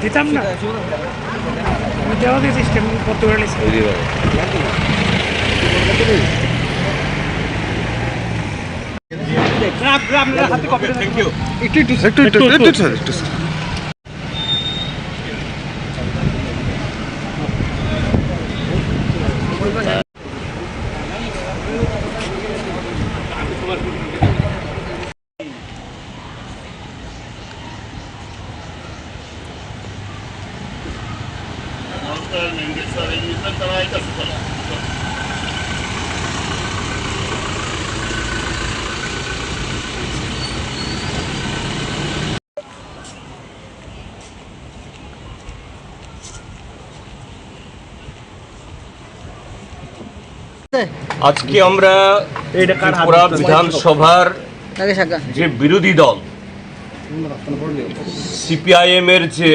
দিতাম না দেওয়া দিয়ে সিস্টেম করতে পারলে একটু আজকে আমরা ত্রিপুরা বিধানসভার যে বিরোধী দল সিপিআইএম এর যে